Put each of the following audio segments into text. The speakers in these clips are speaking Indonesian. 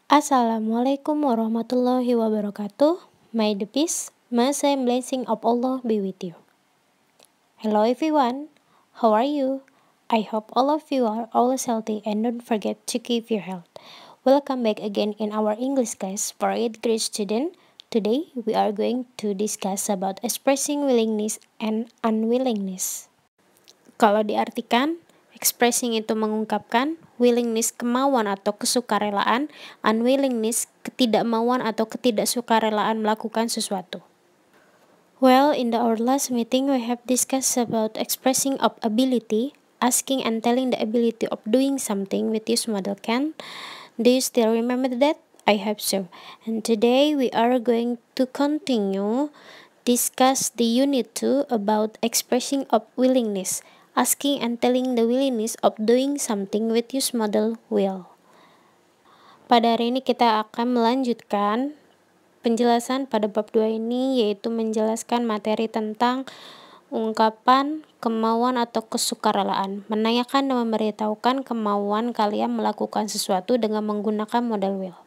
Assalamualaikum warahmatullahi wabarakatuh. May the peace, mercy and blessing of Allah be with you. Hello everyone, how are you? I hope all of you are always healthy and don't forget to keep your health. Welcome back again in our English class for 8th grade student. Today we are going to discuss about expressing willingness and unwillingness. Kalau diartikan, expressing itu mengungkapkan, willingness kemauan atau kesukarelaan, unwillingness ketidakmauan atau ketidaksukarelaan melakukan sesuatu. Well, in our last meeting we have discussed about expressing of ability, asking and telling the ability of doing something with use model can. Do you still remember that? I hope so. And today we are going to continue discuss the unit 2 about expressing of willingness, asking and telling the willingness of doing something with use model will. Pada hari ini kita akan melanjutkan penjelasan pada bab 2 ini, yaitu menjelaskan materi tentang ungkapan kemauan atau kesukarelaan, menanyakan dan memberitahukan kemauan kalian melakukan sesuatu dengan menggunakan modal will.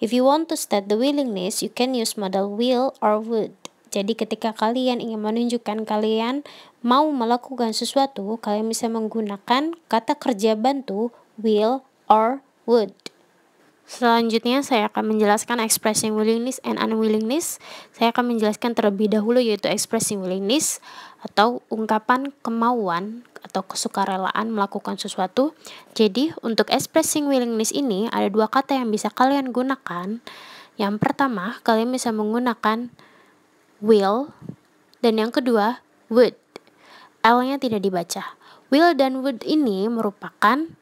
If you want to state the willingness, you can use modal will or would. Jadi ketika kalian ingin menunjukkan kalian mau melakukan sesuatu, kalian bisa menggunakan kata kerja bantu will or would. Selanjutnya saya akan menjelaskan expressing willingness and unwillingness. Saya akan menjelaskan terlebih dahulu yaitu expressing willingness atau ungkapan kemauan atau kesukarelaan melakukan sesuatu. Jadi untuk expressing willingness ini ada dua kata yang bisa kalian gunakan. Yang pertama, kalian bisa menggunakan will, dan yang kedua would. L-nya tidak dibaca. Will dan would ini merupakan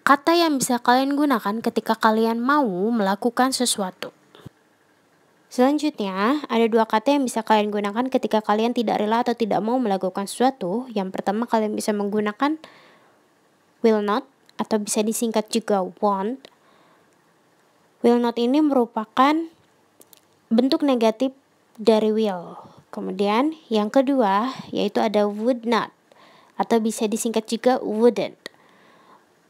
kata yang bisa kalian gunakan ketika kalian mau melakukan sesuatu. Selanjutnya, ada dua kata yang bisa kalian gunakan ketika kalian tidak rela atau tidak mau melakukan sesuatu. Yang pertama, kalian bisa menggunakan will not atau bisa disingkat juga won't. Will not ini merupakan bentuk negatif dari will. Kemudian yang kedua yaitu ada would not atau bisa disingkat juga wouldn't.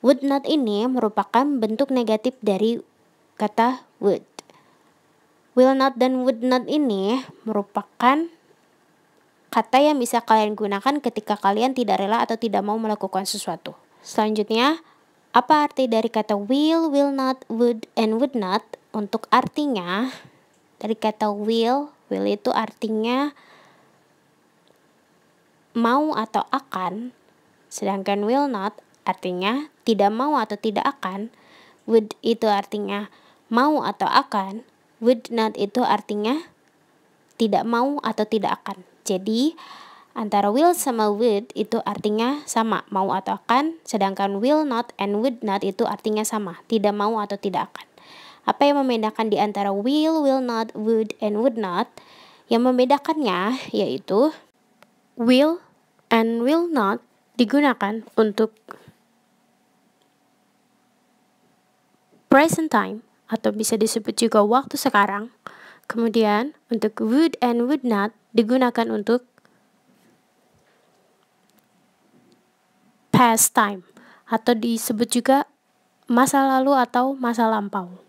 Would not ini merupakan bentuk negatif dari kata would. Will not dan would not ini merupakan kata yang bisa kalian gunakan ketika kalian tidak rela atau tidak mau melakukan sesuatu. Selanjutnya, apa arti dari kata will not, would, and would not? Untuk artinya, dari kata will itu artinya mau atau akan, sedangkan will not artinya tidak mau atau tidak akan, would itu artinya mau atau akan, would not itu artinya tidak mau atau tidak akan. Jadi antara will sama would itu artinya sama, mau atau akan, sedangkan will not and would not itu artinya sama, tidak mau atau tidak akan. Apa yang membedakan di antara will not, would, and would not? Yang membedakannya yaitu will and will not digunakan untuk present time atau bisa disebut juga waktu sekarang. Kemudian untuk would and would not digunakan untuk past time atau disebut juga masa lalu atau masa lampau.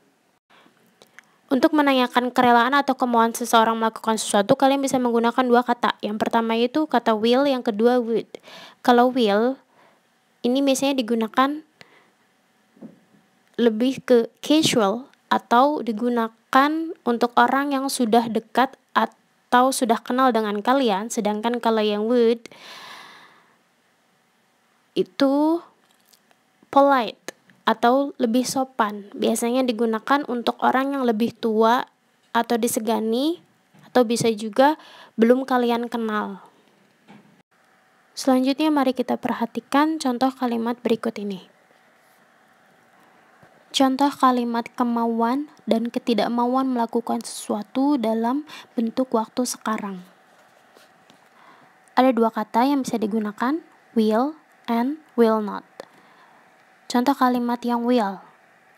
Untuk menanyakan kerelaan atau kemauan seseorang melakukan sesuatu, kalian bisa menggunakan dua kata. Yang pertama itu kata will, yang kedua would. Kalau will, ini biasanya digunakan lebih ke casual atau digunakan untuk orang yang sudah dekat atau sudah kenal dengan kalian. Sedangkan kalau yang would, itu polite atau lebih sopan, biasanya digunakan untuk orang yang lebih tua atau disegani, atau bisa juga belum kalian kenal. Selanjutnya mari kita perhatikan contoh kalimat berikut ini. Contoh kalimat kemauan dan ketidakmauan melakukan sesuatu dalam bentuk waktu sekarang. Ada dua kata yang bisa digunakan, will and will not. Contoh kalimat yang will.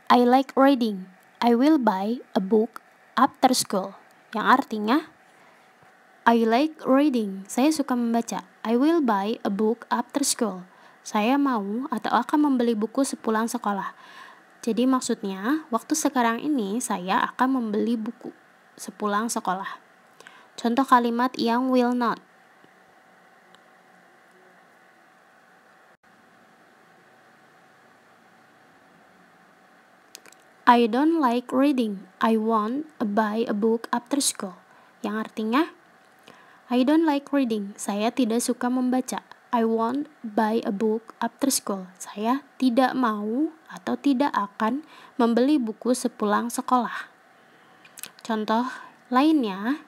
I like reading. I will buy a book after school. Yang artinya, I like reading. Saya suka membaca. I will buy a book after school. Saya mau atau akan membeli buku sepulang sekolah. Jadi maksudnya, waktu sekarang ini saya akan membeli buku sepulang sekolah. Contoh kalimat yang will not. I don't like reading. I won't buy a book after school. Yang artinya, I don't like reading. Saya tidak suka membaca. I won't buy a book after school. Saya tidak mau atau tidak akan membeli buku sepulang sekolah. Contoh lainnya,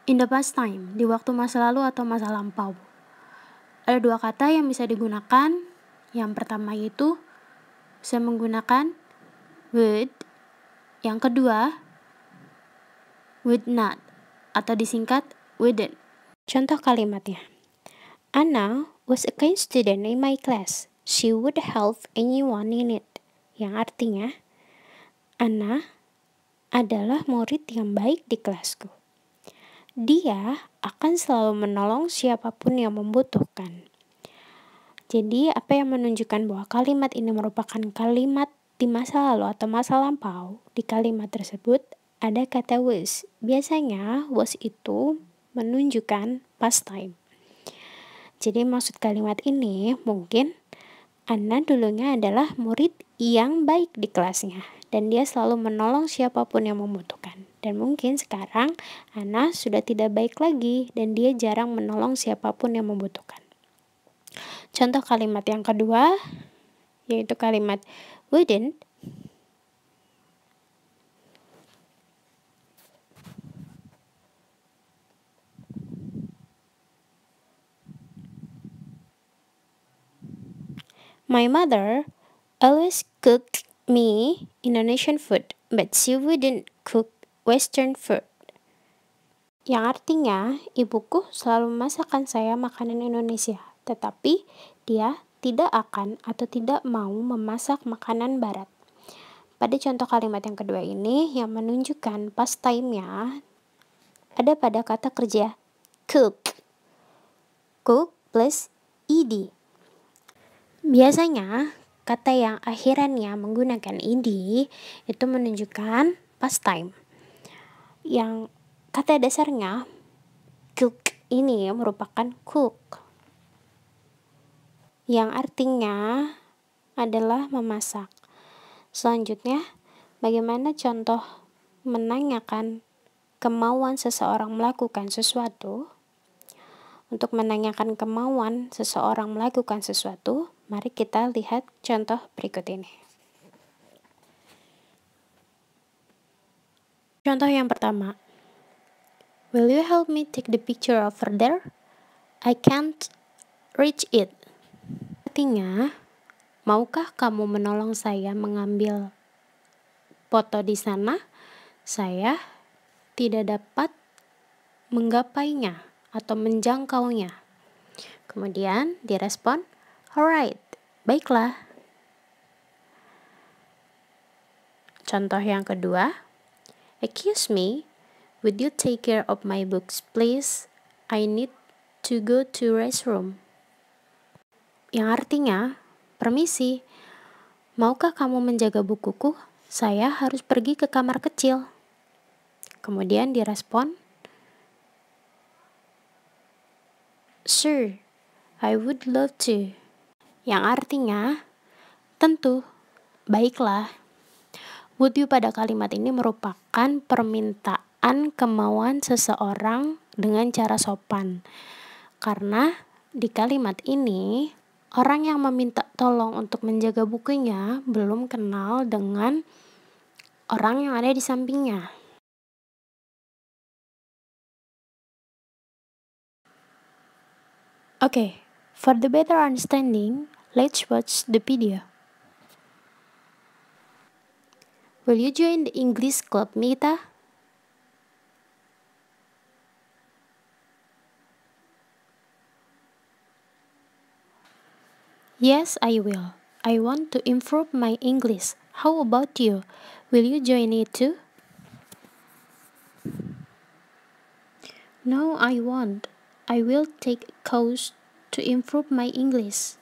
in the past time, di waktu masa lalu atau masa lampau. Ada dua kata yang bisa digunakan. Yang pertama yaitu bisa menggunakan would. Yang kedua, would not, atau disingkat wouldn't. Contoh kalimatnya. Anna was a kind student in my class. She would help anyone in need. Yang artinya, Anna adalah murid yang baik di kelasku. Dia akan selalu menolong siapapun yang membutuhkan. Jadi, apa yang menunjukkan bahwa kalimat ini merupakan kalimat di masa lalu atau masa lampau? Di kalimat tersebut ada kata was. Biasanya was itu menunjukkan past time. Jadi maksud kalimat ini mungkin Anna dulunya adalah murid yang baik di kelasnya dan dia selalu menolong siapapun yang membutuhkan. Dan mungkin sekarang Anna sudah tidak baik lagi dan dia jarang menolong siapapun yang membutuhkan. Contoh kalimat yang kedua yaitu kalimat wouldn't. My mother always cooked me Indonesian food, but she wouldn't cook Western food. Yang artinya, ibuku selalu memasakkan saya makanan Indonesia, tetapi dia tidak akan atau tidak mau memasak makanan barat. Pada contoh kalimat yang kedua ini, yang menunjukkan past time-nya ada pada kata kerja cook. Cook plus ed. Biasanya, kata yang akhirannya menggunakan ed itu menunjukkan past time. Yang kata dasarnya cook ini merupakan cook. Yang artinya adalah memasak. Selanjutnya, bagaimana contoh menanyakan kemauan seseorang melakukan sesuatu? Untuk menanyakan kemauan seseorang melakukan sesuatu, mari kita lihat contoh berikut ini. Contoh yang pertama. Will you help me take the picture over there? I can't reach it. Artinya, maukah kamu menolong saya mengambil foto di sana? Saya tidak dapat menggapainya atau menjangkaunya. Kemudian direspon, alright, baiklah. Contoh yang kedua, excuse me, would you take care of my books please? I need to go to restroom. Yang artinya, permisi, maukah kamu menjaga bukuku? Saya harus pergi ke kamar kecil. Kemudian direspon, sure, I would love to. Yang artinya, tentu, baiklah. Would you pada kalimat ini merupakan permintaan kemauan seseorang dengan cara sopan. Karena di kalimat ini, orang yang meminta tolong untuk menjaga bukunya belum kenal dengan orang yang ada di sampingnya. Okay, for the better understanding, let's watch the video. Will you join the English club, Mita? Yes, I will. I want to improve my English. How about you? Will you join it too? No, I won't. I will take a course to improve my English.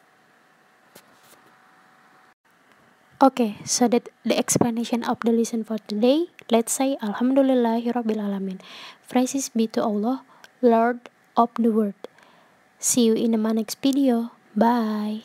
Okay, so that the explanation of the lesson for today. Let's say Alhamdulillahirabbil alamin. Praises be to Allah, Lord of the world. See you in my next video. Bye.